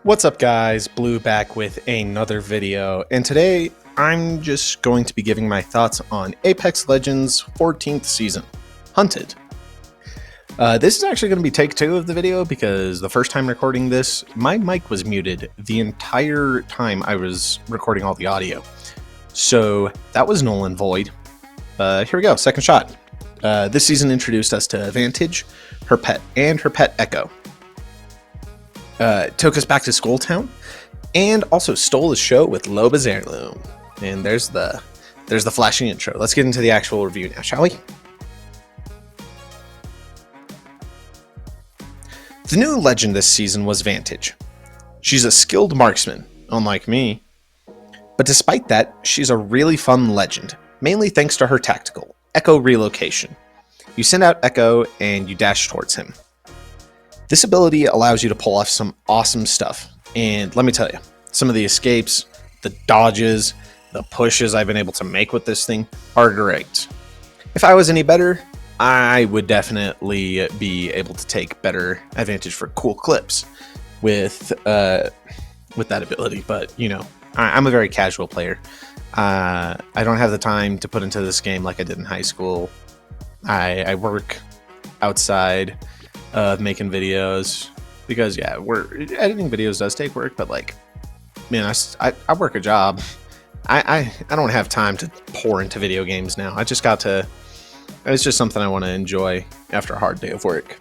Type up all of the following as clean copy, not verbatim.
What's up guys, Blue back with another video, and today I'm just going to be giving my thoughts on Apex Legends 14th season, Hunted. This is actually going to be take 2 of the video because the first time recording this, my mic was muted the entire time I was recording all the audio. So that was null and void. Here we go, second shot. This season introduced us to Vantage, her pet, and her pet Echo. Took us back to Skull Town, and also stole the show with Loba's Heirloom. And there's the flashy intro. Let's get into the actual review now, shall we? The new legend this season was Vantage. She's a skilled marksman, unlike me. But despite that, she's a really fun legend, mainly thanks to her tactical, Echo relocation. You send out Echo and you dash towards him. This ability allows you to pull off some awesome stuff, and let me tell you, some of the escapes, the dodges, the pushes I've been able to make with this thing are great. If I was any better, I would definitely be able to take better advantage for cool clips with that ability, but you know, I'm a very casual player. I don't have the time to put into this game like I did in high school. I work outside of making videos because editing videos does take work, but like, man, I work a job. I don't have time to pour into video games now. It's just something I want to enjoy after a hard day of work.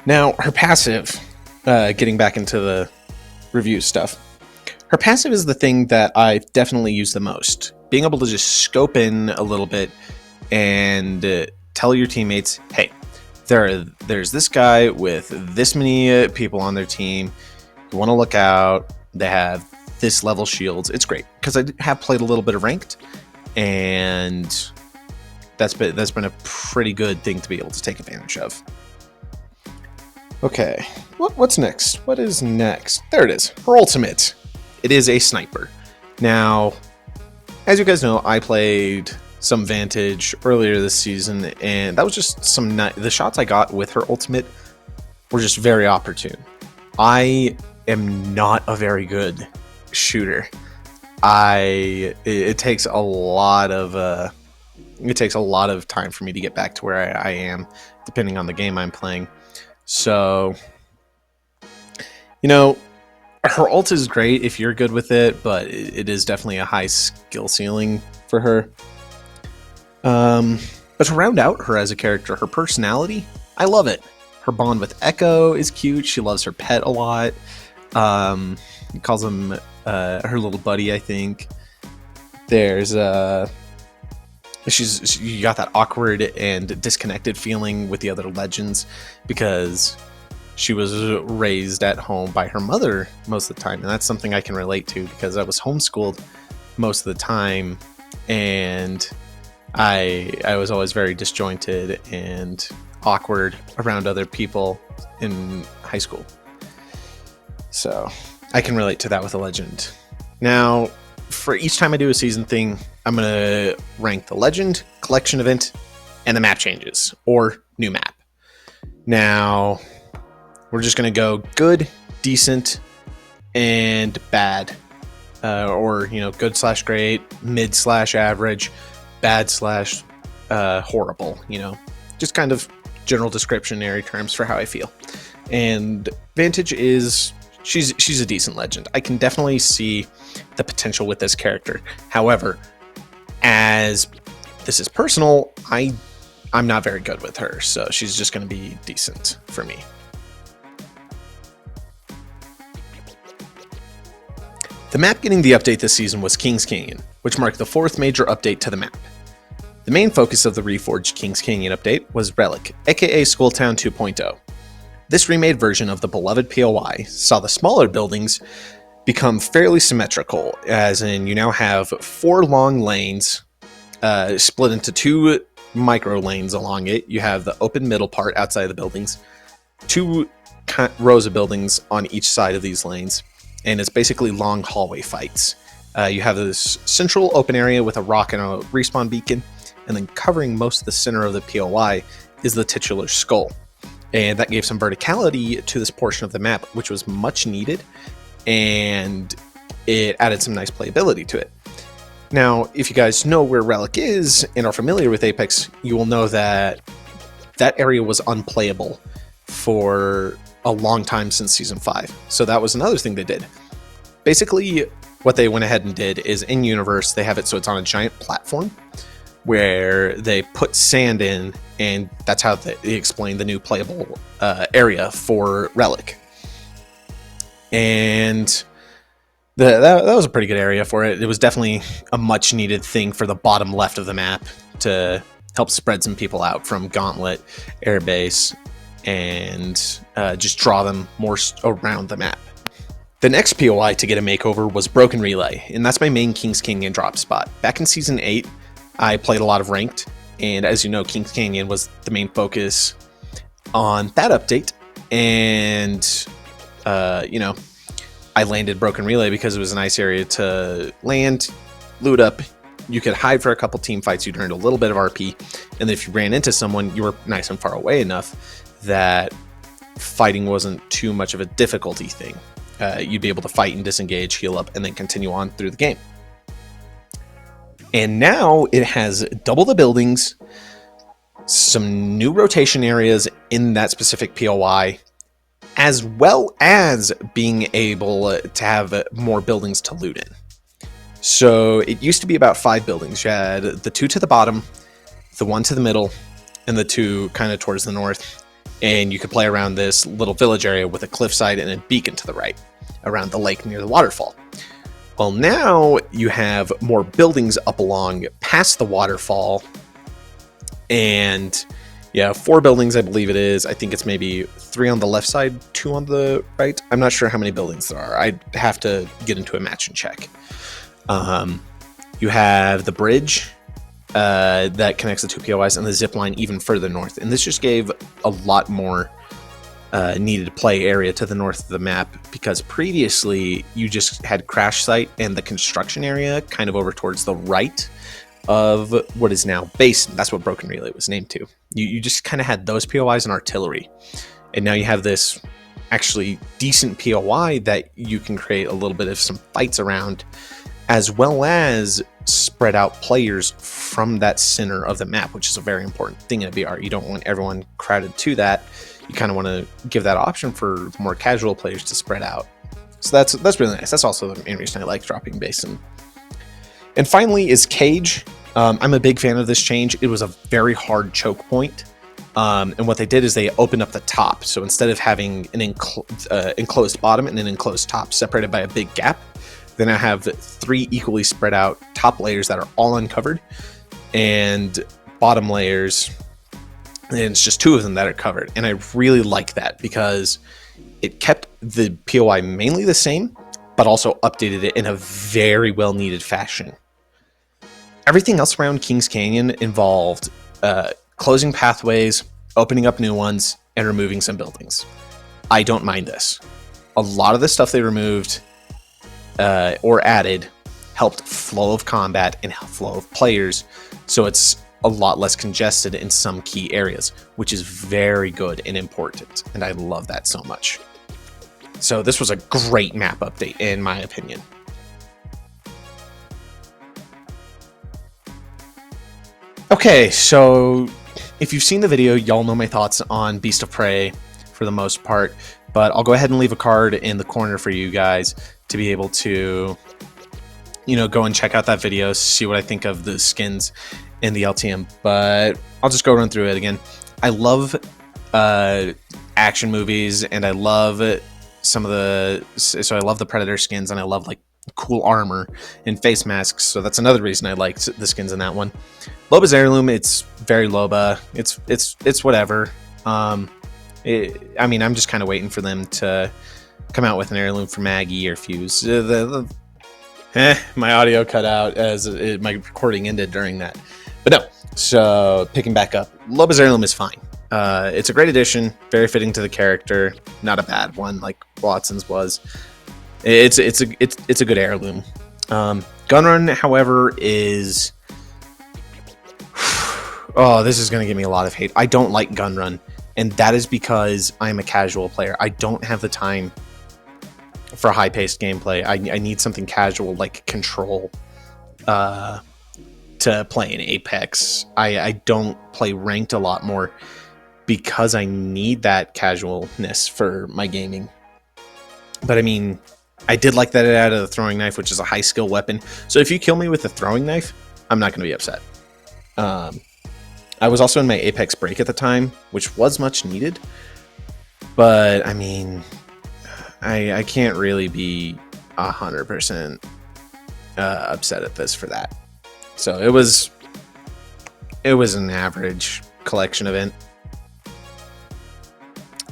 Now her passive, getting back into the review stuff, her passive is the thing that I definitely use the most. Being able to just scope in a little bit and tell your teammates, hey, there's this guy with this many people on their team. You want to look out. They have this level shields. It's great because I have played a little bit of ranked, and that's been a pretty good thing to be able to take advantage of. Okay, what's next? What is next? There it is. Her ultimate. It is a sniper. Now, as you guys know, I played some Vantage earlier this season, and that was just the shots I got with her ultimate were just very opportune. I am not a very good shooter. It takes a lot of time for me to get back to where I am, depending on the game I'm playing. So, you know, her ult is great if you're good with it, but it is definitely a high skill ceiling for her. But to round out her as a character, her personality, I love it. Her bond with Echo is cute. She loves her pet a lot. Calls him her little buddy, I think. There's you got that awkward and disconnected feeling with the other legends because she was raised at home by her mother most of the time, and that's something I can relate to because I was homeschooled most of the time, and I was always very disjointed and awkward around other people in high school. So I can relate to that with a legend. Now, for each time I do a season thing, I'm going to rank the legend, collection event, and the map changes, or new map. Now, we're just going to go good, decent, and bad. Or, you know, good/great, mid/average, bad/horrible, you know, just kind of general descriptionary terms for how I feel. And Vantage she's a decent legend. I can definitely see the potential with this character. However, as this is personal, I'm not very good with her, so she's just going to be decent for me. The map getting the update this season was Kings Canyon, which marked the 4th major update to the map. The main focus of the reforged Kings Canyon update was Relic, aka Skulltown 2.0. This remade version of the beloved POI saw the smaller buildings become fairly symmetrical, as in you now have 4 long lanes split into 2 micro lanes along it. You have the open middle part outside the buildings, 2 rows of buildings on each side of these lanes, and it's basically long hallway fights. You have this central open area with a rock and a respawn beacon, and then covering most of the center of the POI is the titular skull. and that gave some verticality to this portion of the map, which was much needed, and it added some nice playability to it. Now, if you guys know where Relic is and are familiar with Apex, you will know that that area was unplayable for a long time since Season 5. So that was another thing they did. Basically, what they went ahead and did is in-universe, they have it so it's on a giant platform where they put sand in, and that's how they explain the new playable area for Relic. And that was a pretty good area for it. It was definitely a much needed thing for the bottom left of the map to help spread some people out from Gauntlet, Airbase, and just draw them more around the map. The next POI to get a makeover was Broken Relay, and that's my main Kings Canyon drop spot. Back in Season 8, I played a lot of Ranked, and as you know, Kings Canyon was the main focus on that update, and I landed Broken Relay because it was a nice area to land, loot up. You could hide for a couple team fights. You'd earn a little bit of RP. And then if you ran into someone, you were nice and far away enough that fighting wasn't too much of a difficulty thing. You'd be able to fight and disengage, heal up, and then continue on through the game. And now it has double the buildings, some new rotation areas in that specific POI, as well as being able to have more buildings to loot in. So it used to be about 5 buildings. You had the 2 to the bottom, the 1 to the middle, and the 2 kind of towards the north. And you could play around this little village area with a cliffside and a beacon to the right, around the lake near the waterfall. Well, now you have more buildings up along past the waterfall, and 4 buildings, I believe it is. I think it's maybe 3 on the left side, 2 on the right. I'm not sure how many buildings there are. I'd have to get into a match and check. You have the bridge that connects the 2 POIs and the zip line even further north. And this just gave a lot more needed play area to the north of the map, because previously you just had Crash Site and the construction area kind of over towards the right of what is now Basin. That's what Broken Relay was named to. You just kind of had those POIs and artillery. And now you have this actually decent POI that you can create a little bit of some fights around, as well as spread out players from that center of the map, which is a very important thing in a BR. You don't want everyone crowded to that. You kind of want to give that option for more casual players to spread out. So that's really nice. That's also the main reason I like dropping Basin. And finally is Cage. I'm a big fan of this change. It was a very hard choke point. And what they did is they opened up the top. So instead of having an enclosed bottom and an enclosed top separated by a big gap, then I have 3 equally spread out top layers that are all uncovered, and bottom layers, and it's just 2 of them that are covered. And I really like that because it kept the POI mainly the same, but also updated it in a very well needed fashion. Everything else around Kings Canyon involved closing pathways, opening up new ones, and removing some buildings. I don't mind this. A lot of the stuff they removed or added helped flow of combat and flow of players, so it's a lot less congested in some key areas, which is very good and important, and I love that so much. So this was a great map update in my opinion. Okay, so if you've seen the video, y'all know my thoughts on Beast of Prey for the most part, but I'll go ahead and leave a card in the corner for you guys to be able to, go and check out that video, see what I think of the skins in the LTM, but I'll just go run through it again. I love action movies, and I love I love the Predator skins, and I love like cool armor and face masks, so that's another reason I liked the skins in that one. Loba's Heirloom, it's very Loba. It's whatever. I'm just kind of waiting for them to come out with an heirloom for Maggie or Fuse. My audio cut out as my recording ended during that. But no, so picking back up, Loba's Heirloom is fine. It's a great addition, very fitting to the character, not a bad one like Watson's was. It's a good heirloom. Gunrun, however, is... Oh, this is going to give me a lot of hate. I don't like Gunrun. And that is because I'm a casual player. I don't have the time for high-paced gameplay. I need something casual like Control to play in Apex. I don't play ranked a lot more because I need that casualness for my gaming. But I mean, I did like that it added the throwing knife, which is a high skill weapon. So if you kill me with the throwing knife, I'm not going to be upset. I was also in my Apex break at the time, which was much needed. But I mean, I can't really be 100% upset at this for that. So it was an average collection event.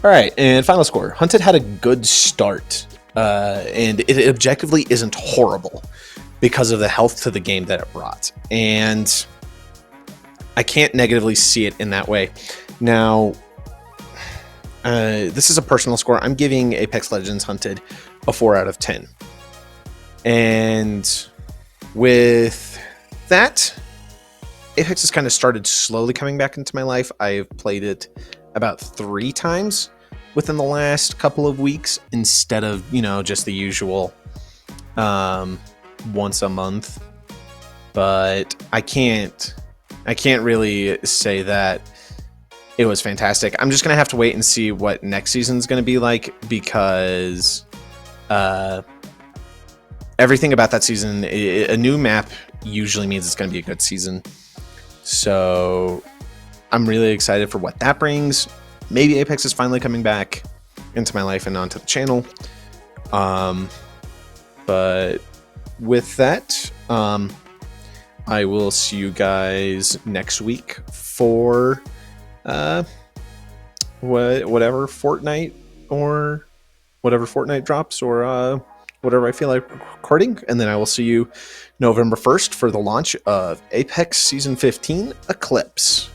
All right, and final score. Hunted had a good start, and it objectively isn't horrible because of the health to the game that it brought. And I can't negatively see it in that way. Now, this is a personal score. I'm giving Apex Legends Hunted a 4 out of 10. And with that, Apex has kind of started slowly coming back into my life. I've played it about 3 times within the last couple of weeks instead of, just the usual once a month. But I can't really say that it was fantastic. I'm just going to have to wait and see what next season's going to be like, because everything about that season, a new map usually means it's going to be a good season. So I'm really excited for what that brings. Maybe Apex is finally coming back into my life and onto the channel. But with that, I will see you guys next week for whatever Fortnite drops, or whatever I feel like recording. And then I will see you November 1st for the launch of Apex Season 15 Eclipse.